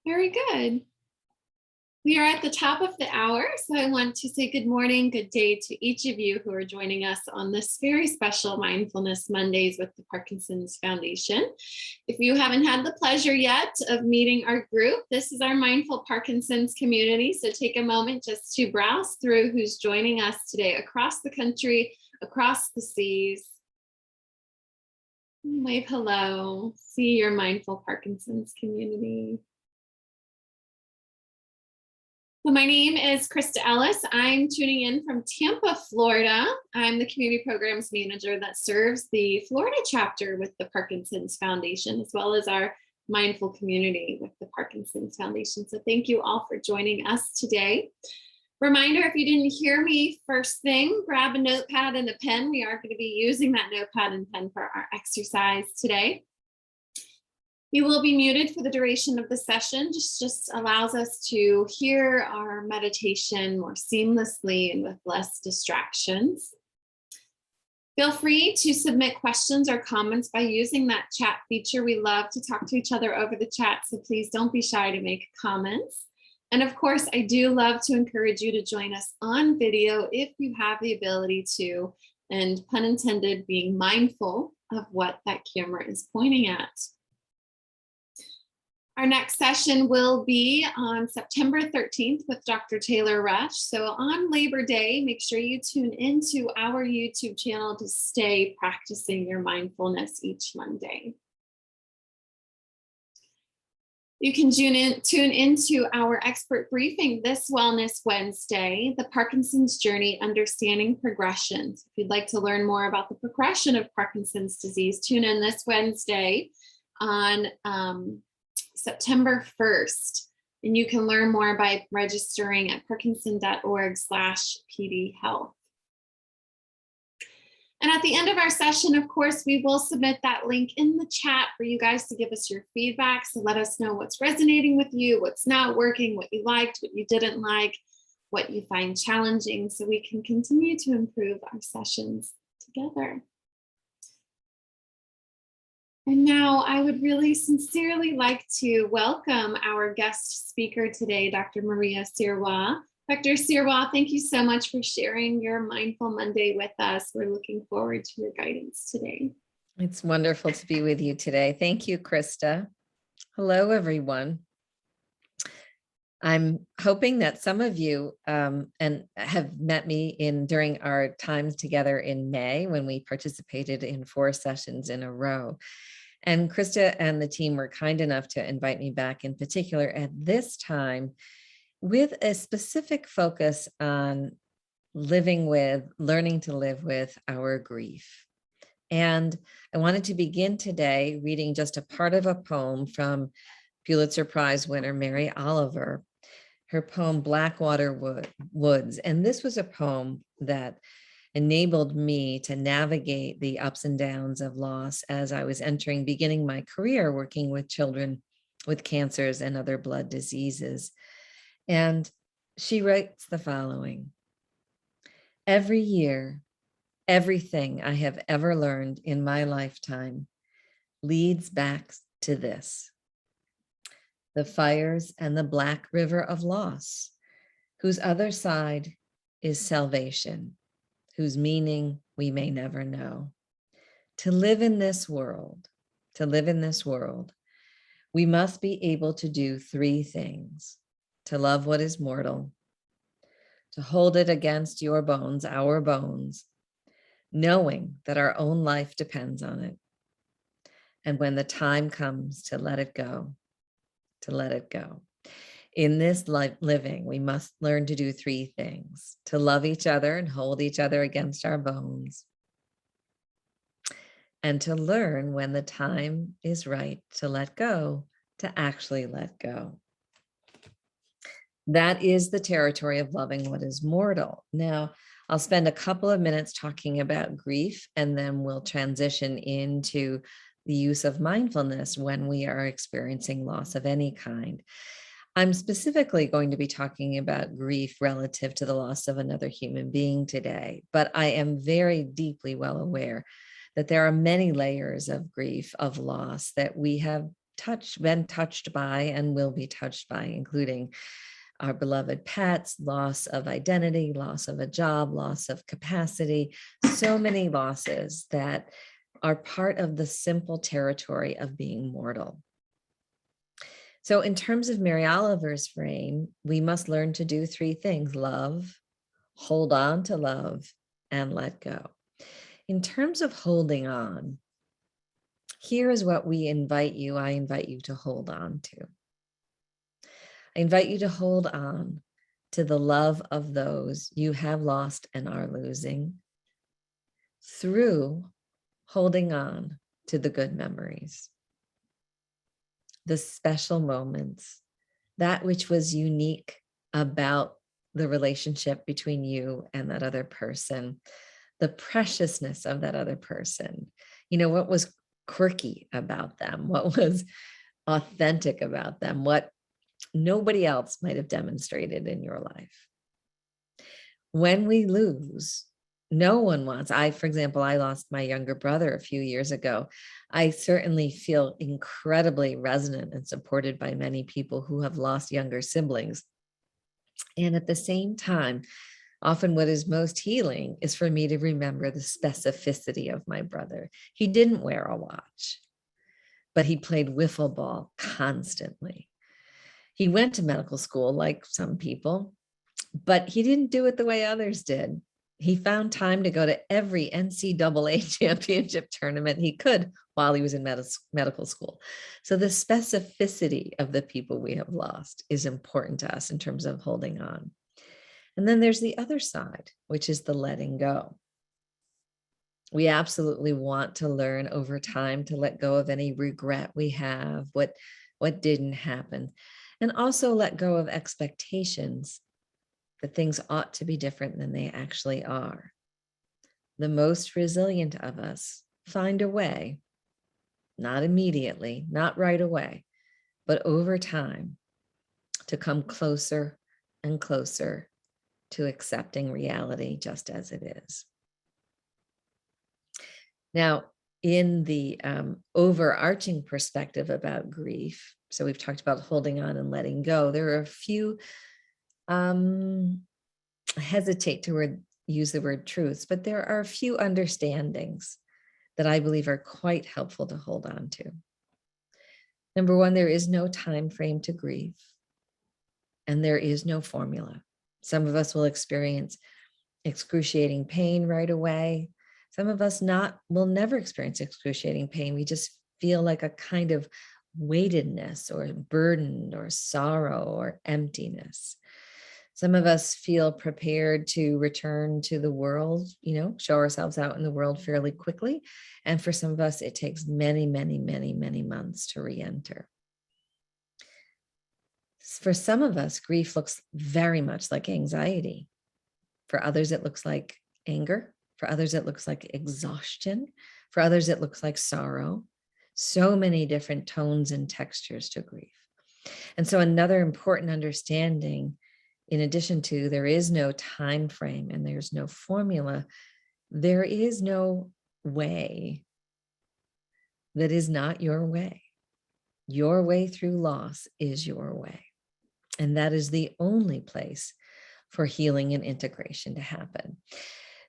Very good. We are at the top of the hour, so I want to say good morning, good day to each of you who are joining us on this very special Mindfulness Mondays with the Parkinson's Foundation. If you haven't had the pleasure yet of meeting our group, this is our Mindful Parkinson's community, so take a moment just to browse through who's joining us today across the country, across the seas. Wave hello, see your Mindful Parkinson's community. Well, my name is Krista Ellis. I'm tuning in from Tampa, Florida. I'm the community programs manager that serves the Florida chapter with the Parkinson's Foundation, as well as our mindful community with the Parkinson's Foundation. So thank you all for joining us today. Reminder, if you didn't hear me first thing, grab a notepad and a pen. We are going to be using that notepad and pen for our exercise today. You will be muted for the duration of the session. Just allows us to hear our meditation more seamlessly and with less distractions. Feel free to submit questions or comments by using that chat feature. We love to talk to each other over the chat, so please don't be shy to make comments. And of course, I do love to encourage you to join us on video if you have the ability to, and pun intended, being mindful of what that camera is pointing at. Our next session will be on September 13th with Dr. Taylor Rush. So on Labor Day, make sure you tune into our YouTube channel to stay practicing your mindfulness each Monday. You can tune into our expert briefing this Wellness Wednesday, the Parkinson's Journey, Understanding Progressions. If you'd like to learn more about the progression of Parkinson's disease, tune in this Wednesday on September 1st, and you can learn more by registering at parkinson.org/pdhealth. And at the end of our session, of course, we will submit that link in the chat for you guys to give us your feedback. So let us know what's resonating with you, what's not working, what you liked, what you didn't like, what you find challenging, so we can continue to improve our sessions together. And now I would really sincerely like to welcome our guest speaker today, Dr. Maria Sirois. Dr. Sirois, thank you so much for sharing your Mindful Monday with us. We're looking forward to your guidance today. It's wonderful to be with you today. Thank you, Krista. Hello, everyone. I'm hoping that some of you and have met me during our times together in May when we participated in 4 sessions in a row. And Krista and the team were kind enough to invite me back, in particular at this time, with a specific focus on learning to live with our grief. And I wanted to begin today reading just a part of a poem from Pulitzer Prize winner Mary Oliver, her poem Blackwater Woods. And this was a poem that enabled me to navigate the ups and downs of loss as I was beginning my career working with children with cancers and other blood diseases. And she writes the following: every year, everything I have ever learned in my lifetime leads back to this: the fires and the black river of loss, whose other side is salvation, whose meaning we may never know. To live in this world, we must be able to do 3 things: to love what is mortal, to hold it against your bones, our bones, knowing that our own life depends on it. And when the time comes to let it go, to let it go. In this life living, we must learn to do 3 things: to love each other and hold each other against our bones, and to learn when the time is right to let go, to actually let go. That is the territory of loving what is mortal. Now, I'll spend a couple of minutes talking about grief, and then we'll transition into the use of mindfulness when we are experiencing loss of any kind. I'm specifically going to be talking about grief relative to the loss of another human being today, but I am very deeply well aware that there are many layers of grief, of loss, that we have been touched by and will be touched by, including our beloved pets, loss of identity, loss of a job, loss of capacity, so many losses that are part of the simple territory of being mortal. So in terms of Mary Oliver's frame, we must learn to do three things: love, hold on to love, and let go. In terms of holding on, here is what I invite you to hold on to. I invite you to hold on to the love of those you have lost and are losing through holding on to the good memories, the special moments, that which was unique about the relationship between you and that other person, the preciousness of that other person. What was quirky about them, what was authentic about them, what nobody else might have demonstrated in your life. When we lose, no one wants. For example, I lost my younger brother a few years ago. I certainly feel incredibly resonant and supported by many people who have lost younger siblings. And at the same time, often what is most healing is for me to remember the specificity of my brother. He didn't wear a watch, but he played wiffle ball constantly. He went to medical school like some people, but he didn't do it the way others did. He found time to go to every NCAA championship tournament he could while he was in medical school. So the specificity of the people we have lost is important to us in terms of holding on. And then there's the other side, which is the letting go. We absolutely want to learn over time to let go of any regret we have, what didn't happen, and also let go of expectations that things ought to be different than they actually are. The most resilient of us find a way, not immediately, not right away, but over time, to come closer and closer to accepting reality just as it is. Now, in the overarching perspective about grief, so we've talked about holding on and letting go, there are a few, hesitate to use the word truths, but there are a few understandings that I believe are quite helpful to hold on to. Number one, there is no time frame to grieve, and there is no formula. Some of us will experience excruciating pain right away. Some of us will never experience excruciating pain. We just feel like a kind of weightedness or burden or sorrow or emptiness. Some of us feel prepared to return to the world, show ourselves out in the world fairly quickly. And for some of us, it takes many, many, many, many months to re-enter. For some of us, grief looks very much like anxiety. For others, it looks like anger. For others, it looks like exhaustion. For others, it looks like sorrow. So many different tones and textures to grief. And so another important understanding, in addition to there is no time frame and there's no formula, there is no way that is not your way. Your way through loss is your way. And that is the only place for healing and integration to happen.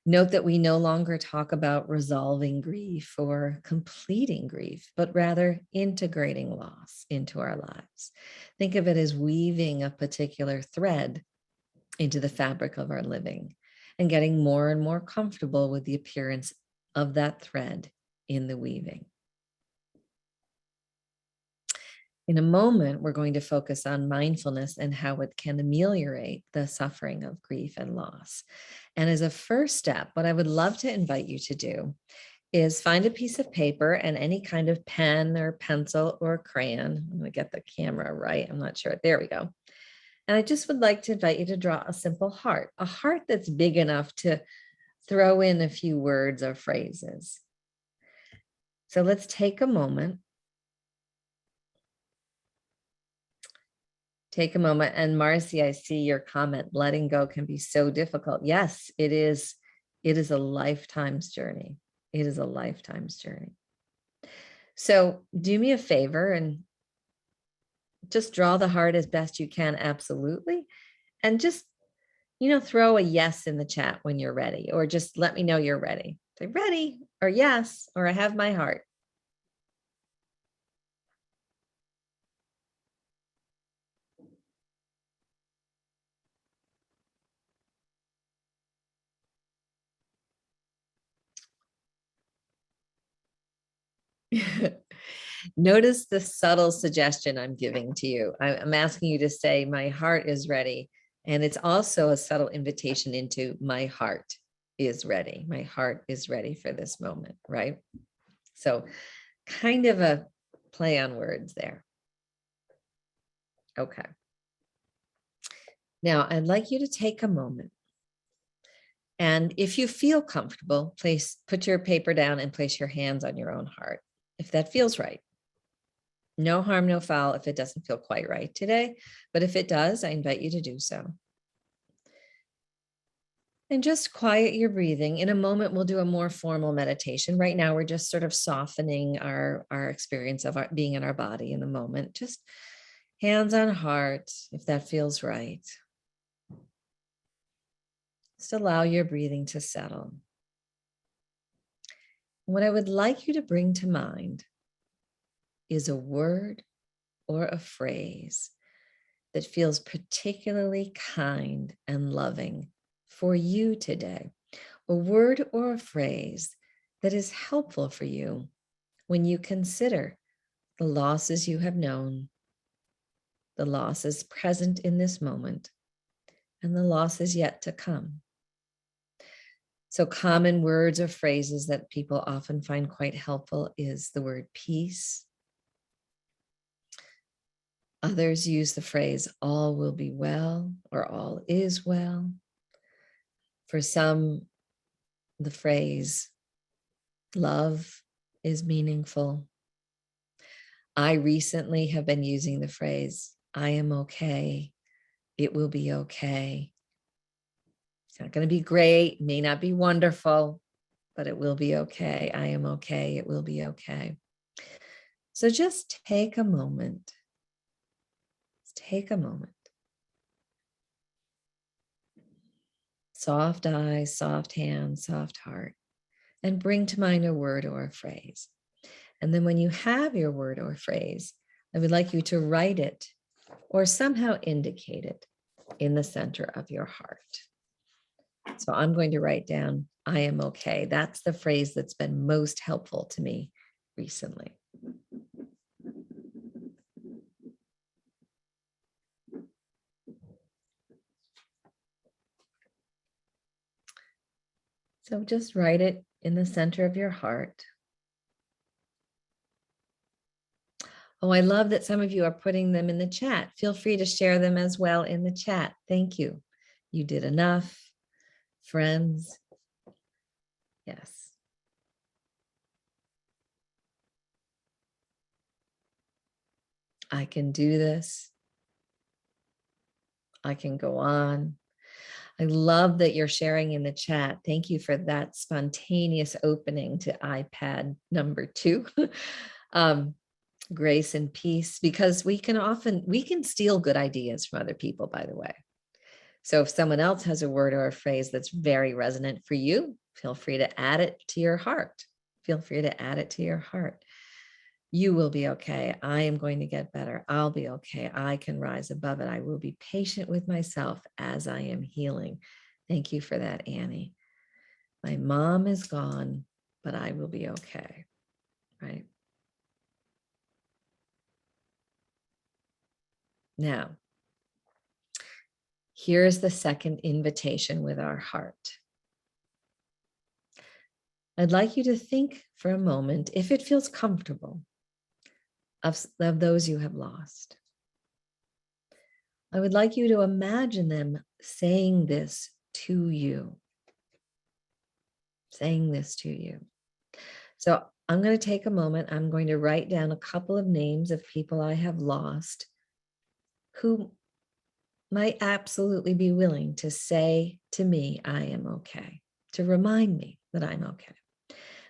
Note that we no longer talk about resolving grief or completing grief, but rather integrating loss into our lives. Think of it as weaving a particular thread into the fabric of our living and getting more and more comfortable with the appearance of that thread in the weaving. In a moment, we're going to focus on mindfulness and how it can ameliorate the suffering of grief and loss. And as a first step, what I would love to invite you to do is find a piece of paper and any kind of pen or pencil or crayon. I'm going to get the camera right. I'm not sure. There we go. And I just would like to invite you to draw a simple heart, a heart that's big enough to throw in a few words or phrases. So let's take a moment. Take a moment. And Marcy, I see your comment, letting go can be so difficult. Yes, it is. It is a lifetime's journey. It is a lifetime's journey. So do me a favor and just draw the heart as best you can. Absolutely. And just, throw a yes in the chat when you're ready, or just let me know you're ready. Say ready, or yes, or I have my heart. Notice the subtle suggestion I'm giving to you. I'm asking you to say, my heart is ready. And it's also a subtle invitation into my heart is ready. My heart is ready for this moment, right? So kind of a play on words there. Okay. Now I'd like you to take a moment. And if you feel comfortable, put your paper down and place your hands on your own heart, if that feels right. No harm, no foul if it doesn't feel quite right today, but if it does, I invite you to do so. And just quiet your breathing. In a moment, we'll do a more formal meditation. Right now, we're just sort of softening our experience of being in our body in the moment. Just hands on heart, if that feels right. Just allow your breathing to settle. What I would like you to bring to mind is a word or a phrase that feels particularly kind and loving for you today. A word or a phrase that is helpful for you when you consider the losses you have known, the losses present in this moment, and the losses yet to come. So common words or phrases that people often find quite helpful is the word peace. Others use the phrase all will be well or all is well. For some, the phrase love is meaningful. I recently have been using the phrase, I am okay. It will be okay. It's not going to be great, may not be wonderful, but it will be okay. I am okay. It will be okay. So just take a moment. Take a moment. Soft eyes, soft hands, soft heart, and bring to mind a word or a phrase. And then when you have your word or phrase, I would like you to write it or somehow indicate it in the center of your heart. So I'm going to write down, I am okay. That's the phrase that's been most helpful to me recently. So just write it in the center of your heart. Oh, I love that some of you are putting them in the chat. Feel free to share them as well in the chat. Thank you. You did enough, friends. Yes. I can do this. I can go on. I love that you're sharing in the chat. Thank you for that spontaneous opening to iPad number 2. Grace and peace, because we can steal good ideas from other people, by the way. So if someone else has a word or a phrase that's very resonant for you, feel free to add it to your heart. Feel free to add it to your heart. You will be okay. I am going to get better. I'll be okay. I can rise above it. I will be patient with myself as I am healing. Thank you for that, Annie. My mom is gone, but I will be okay, right? Now, here's the second invitation with our heart. I'd like you to think for a moment, if it feels comfortable, of those you have lost. I would like you to imagine them saying this to you. Saying this to you. So I'm going to take a moment. I'm going to write down a couple of names of people I have lost who might absolutely be willing to say to me, I am okay, to remind me that I'm okay.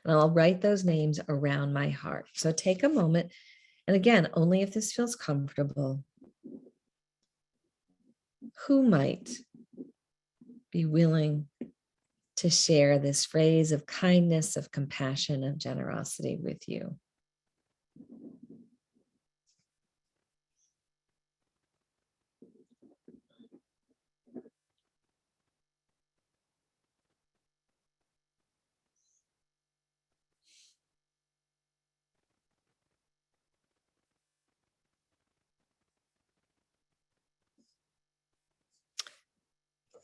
And I'll write those names around my heart. So take a moment And again, only if this feels comfortable. Who might be willing to share this phrase of kindness, of compassion, of generosity with you?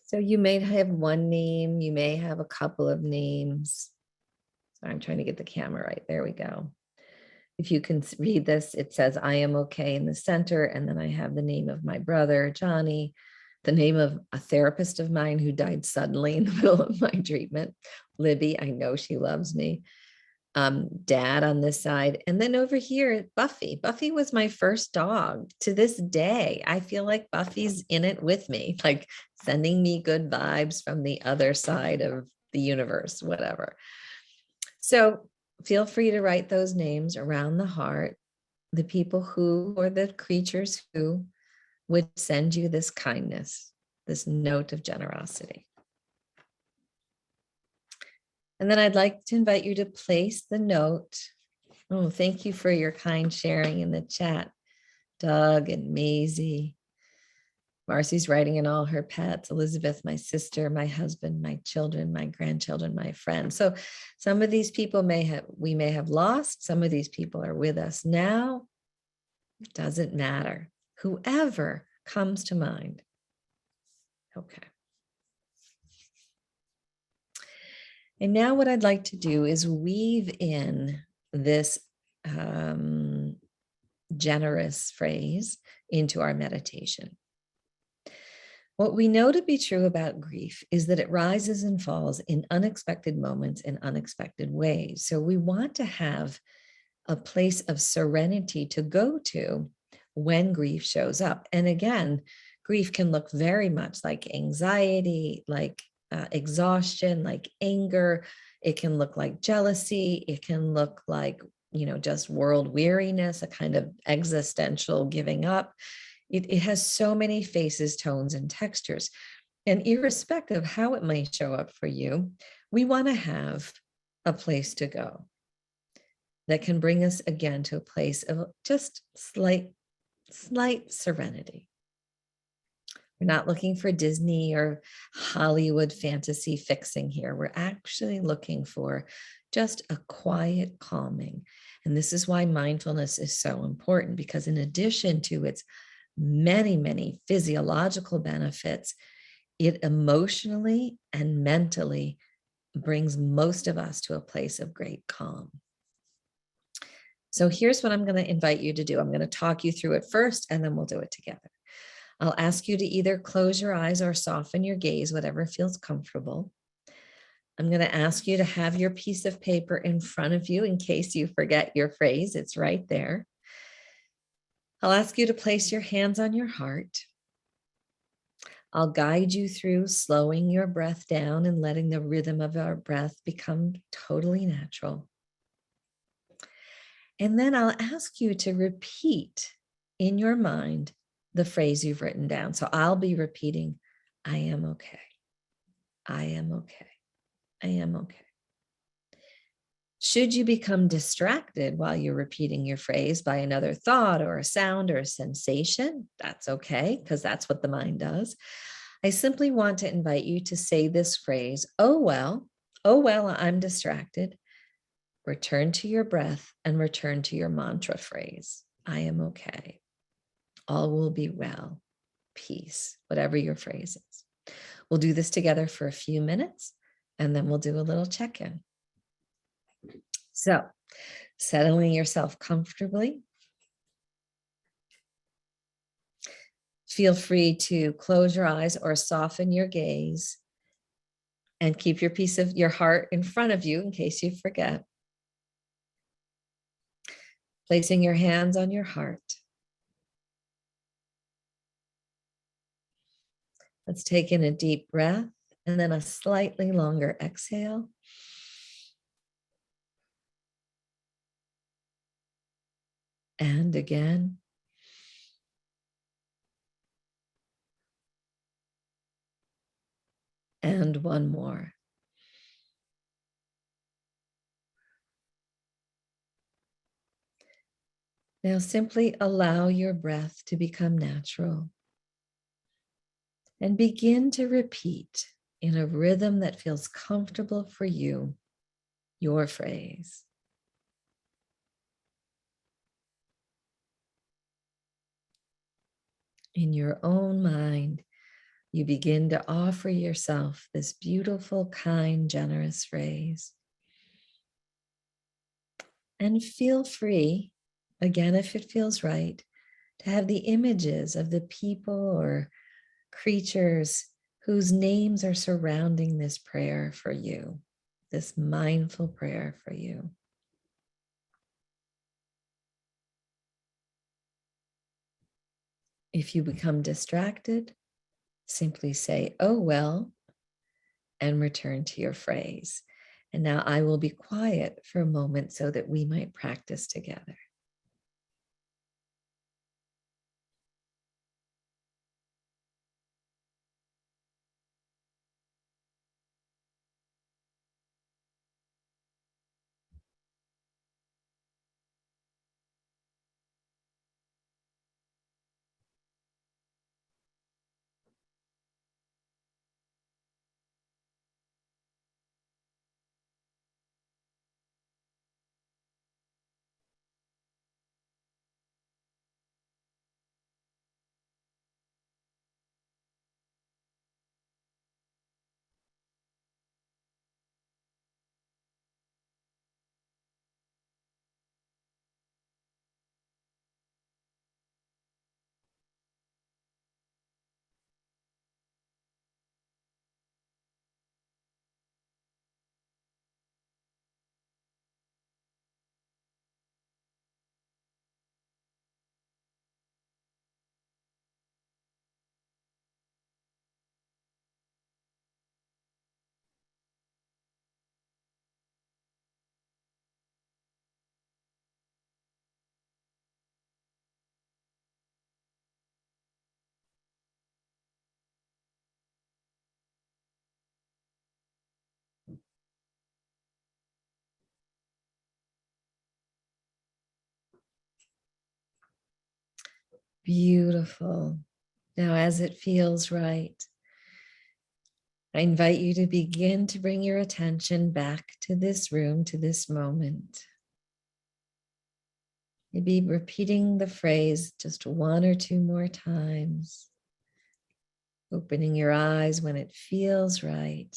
So you may have one name, you may have a couple of names. So I'm trying to get the camera right. There we go. If you can read this, it says, I am okay in the center. And then I have the name of my brother, Johnny, the name of a therapist of mine who died suddenly in the middle of my treatment, Libby. I know she loves me. Dad on this side. And then over here, Buffy. Buffy was my first dog. To this day, I feel like Buffy's in it with me, like sending me good vibes from the other side of the universe, whatever. So feel free to write those names around the heart, the people who, or the creatures who would send you this kindness, this note of generosity. And then I'd like to invite you to place the note. Oh, thank you for your kind sharing in the chat, Doug and Maisie. Marcy's writing in all her pets, Elizabeth, my sister, my husband, my children, my grandchildren, my friends. So some of these people we may have lost. Some of these people are with us now. It doesn't matter. Whoever comes to mind. Okay. And now what I'd like to do is weave in this generous phrase into our meditation. What we know to be true about grief is that it rises and falls in unexpected moments in unexpected ways. So we want to have a place of serenity to go to when grief shows up. And again, grief can look very much like anxiety, like exhaustion, like anger. It can look like jealousy. It can look like, just world weariness, a kind of existential giving up. It has so many faces, tones, and textures. And irrespective of how it may show up for you, we want to have a place to go that can bring us again to a place of just slight serenity. We're not looking for Disney or Hollywood fantasy fixing here. We're actually looking for just a quiet calming. And this is why mindfulness is so important, because in addition to its many, many physiological benefits, it emotionally and mentally brings most of us to a place of great calm. So here's what I'm going to invite you to do. I'm going to talk you through it first, and then we'll do it together. I'll ask you to either close your eyes or soften your gaze, whatever feels comfortable. I'm going to ask you to have your piece of paper in front of you in case you forget your phrase. It's right there. I'll ask you to place your hands on your heart. I'll guide you through slowing your breath down and letting the rhythm of our breath become totally natural. And then I'll ask you to repeat in your mind the phrase you've written down. So I'll be repeating, I am okay. I am okay. I am okay. Should you become distracted while you're repeating your phrase by another thought or a sound or a sensation, that's okay, because that's what the mind does. I simply want to invite you to say this phrase, oh, well, I'm distracted. Return to your breath and return to your mantra phrase. I am okay. All will be well. Peace, whatever your phrase is. We'll do this together for a few minutes, and then we'll do a little check-in. So, settling yourself comfortably. Feel free to close your eyes or soften your gaze and keep your piece of your heart in front of you in case you forget. Placing your hands on your heart. Let's take in a deep breath and then a slightly longer exhale. and again. And one more. Now simply allow your breath to become natural and begin to repeat in a rhythm that feels comfortable for you, your phrase. In your own mind, you begin to offer yourself this beautiful, kind, generous phrase. And feel free, again, if it feels right, to have the images of the people or creatures whose names are surrounding this prayer for you, this mindful prayer for you. If you become distracted, simply say, "Oh, well," and return to your phrase. And now I will be quiet for a moment so that we might practice together. Beautiful. Now, as it feels right, I invite you to begin to bring your attention back to this room, to this moment. Maybe repeating the phrase just one or two more times, opening your eyes when it feels right.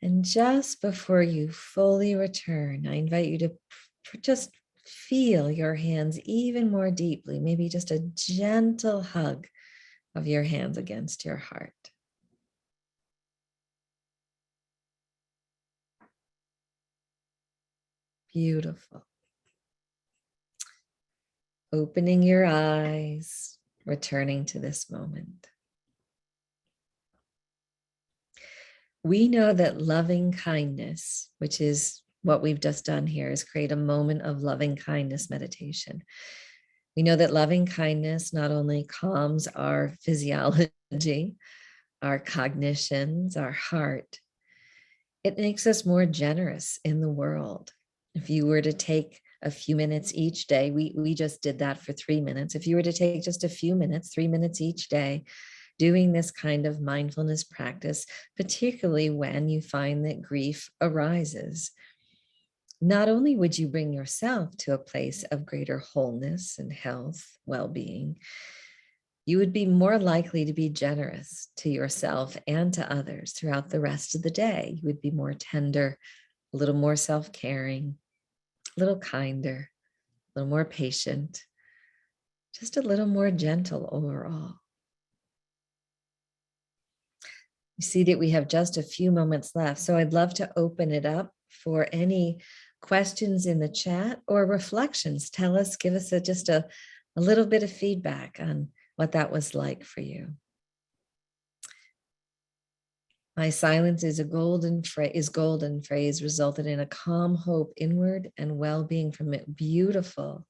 And just before you fully return, I invite you to just feel your hands even more deeply, maybe just a gentle hug of your hands against your heart. Beautiful. Opening your eyes, returning to this moment. We know that loving kindness, which is what we've just done here, is create a moment of loving kindness meditation. We know that loving kindness not only calms our physiology, our cognitions, our heart, it makes us more generous in the world. If you were to take a few minutes each day, we just did that for 3 minutes. If you were to take just a few minutes, 3 minutes each day, doing this kind of mindfulness practice, particularly when you find that grief arises, not only would you bring yourself to a place of greater wholeness and health, well-being, you would be more likely to be generous to yourself and to others throughout the rest of the day. You would be more tender, a little more self-caring, a little kinder, a little more patient, just a little more gentle overall. You see that we have just a few moments left, so I'd love to open it up for any questions in the chat or reflections. Tell us, give us just a little bit of feedback on what that was like for you. My silence is golden phrase resulted in a calm hope inward and well-being from it. Beautiful.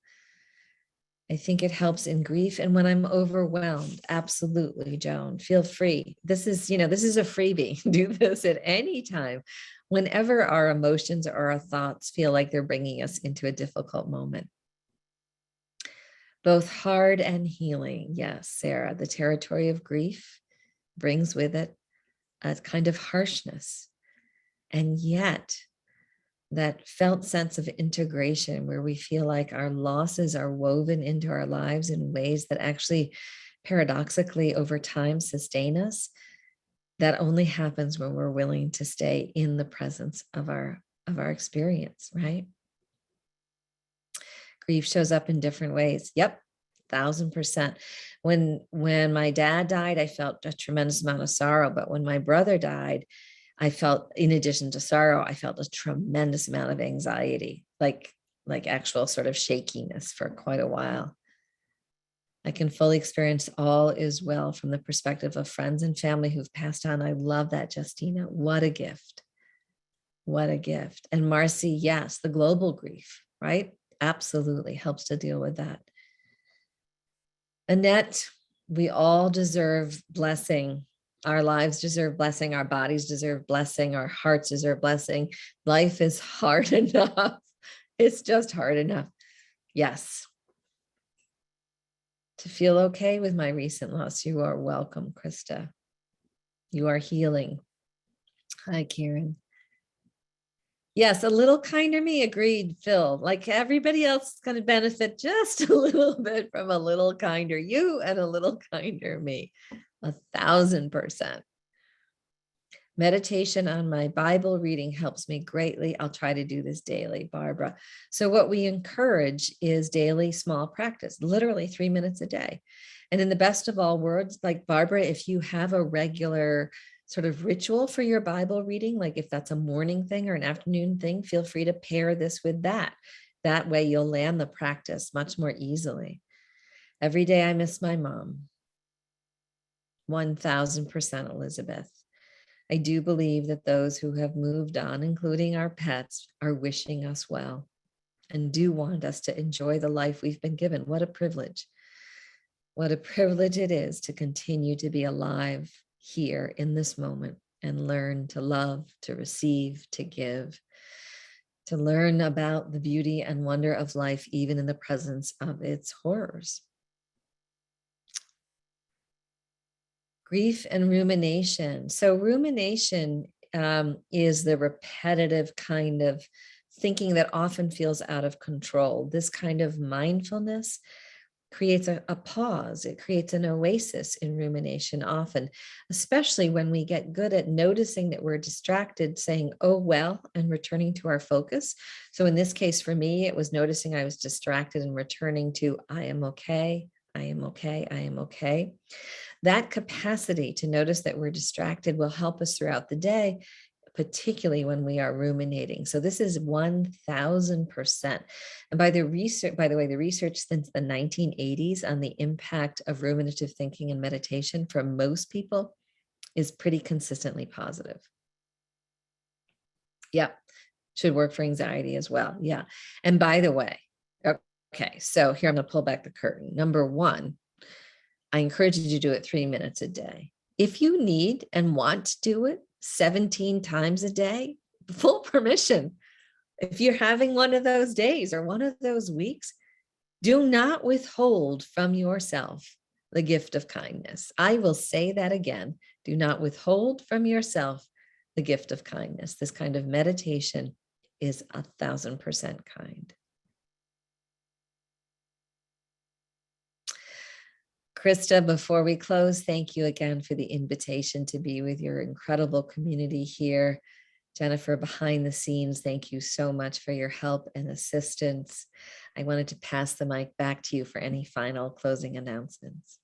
I think it helps in grief. And when I'm overwhelmed, absolutely, Joan, feel free. This is a freebie. Do this at any time, whenever our emotions or our thoughts feel like they're bringing us into a difficult moment. Both hard and healing. Yes, Sarah, the territory of grief brings with it a kind of harshness. And yet, that felt sense of integration where we feel like our losses are woven into our lives in ways that actually paradoxically over time sustain us, that only happens when we're willing to stay in the presence of our experience, right? Grief shows up in different ways. Yep, 1000%. When my dad died, I felt a tremendous amount of sorrow, but when my brother died, I felt, in addition to sorrow, I felt a tremendous amount of anxiety, like actual sort of shakiness for quite a while. I can fully experience all is well from the perspective of friends and family who've passed on. I love that, Justina. What a gift. What a gift. And Marcy, yes, the global grief, right? Absolutely helps to deal with that. Annette, we all deserve blessing. Our lives deserve blessing. Our bodies deserve blessing. Our hearts deserve blessing. Life is hard enough. It's just hard enough. Yes. To feel okay with my recent loss. You are welcome, Krista. You are healing. Hi, Karen. Yes, a little kinder me. Agreed, Phil. Like everybody else is going to benefit just a little bit from a little kinder you and a little kinder me. 1000%. Meditation on my Bible reading helps me greatly. I'll try to do this daily, Barbara. So what we encourage is daily small practice, literally 3 minutes a day. And in the best of all worlds, like Barbara, if you have a regular sort of ritual for your Bible reading, like if that's a morning thing or an afternoon thing, feel free to pair this with that. That way you'll land the practice much more easily. Every day I miss my mom. 1000%, Elizabeth. I do believe that those who have moved on, including our pets, are wishing us well and do want us to enjoy the life we've been given. What a privilege. What a privilege it is to continue to be alive here in this moment and learn to love, to receive, to give, to learn about the beauty and wonder of life, even in the presence of its horrors. Grief and rumination. So rumination is the repetitive kind of thinking that often feels out of control. This kind of mindfulness creates a pause. It creates an oasis in rumination often, especially when we get good at noticing that we're distracted, saying, oh, well, and returning to our focus. So in this case, for me, it was noticing I was distracted and returning to, I am okay, I am okay, I am okay. That capacity to notice that we're distracted will help us throughout the day, particularly when we are ruminating. So this is 1000%. And by the way, the research since the 1980s on the impact of ruminative thinking and meditation for most people is pretty consistently positive. Yep. Should work for anxiety as well. Yeah. And by the way, okay, so here I'm going to pull back the curtain. Number one, I encourage you to do it 3 minutes a day. If you need and want to do it 17 times a day, full permission. If you're having one of those days or one of those weeks, do not withhold from yourself the gift of kindness. I will say that again. Do not withhold from yourself the gift of kindness. This kind of meditation is 1000% kind. Krista, before we close, thank you again for the invitation to be with your incredible community here. Jennifer, behind the scenes, thank you so much for your help and assistance. I wanted to pass the mic back to you for any final closing announcements.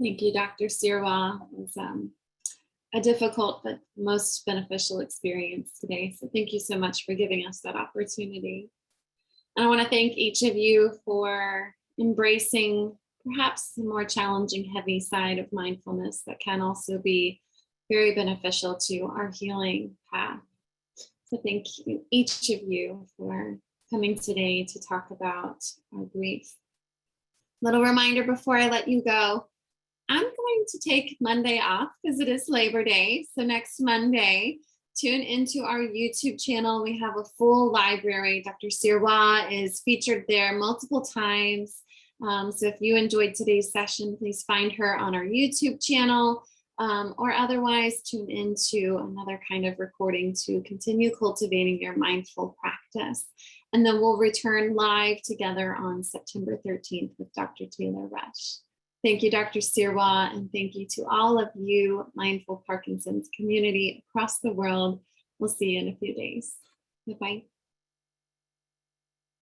Thank you, Dr. Sirois. It was a difficult but most beneficial experience today. So thank you so much for giving us that opportunity. And I want to thank each of you for embracing perhaps the more challenging, heavy side of mindfulness that can also be very beneficial to our healing path. So thank you, each of you, for coming today to talk about our grief. Little reminder before I let you go. I'm going to take Monday off because it is Labor Day. So next Monday, tune into our YouTube channel. We have a full library. Dr. Sirois is featured there multiple times. So if you enjoyed today's session, please find her on our YouTube channel, or otherwise tune into another kind of recording to continue cultivating your mindful practice. And then we'll return live together on September 13th with Dr. Taylor Rush. Thank you, Dr. Sirois, and thank you to all of you, Mindful Parkinson's community across the world. We'll see you in a few days. Bye-bye.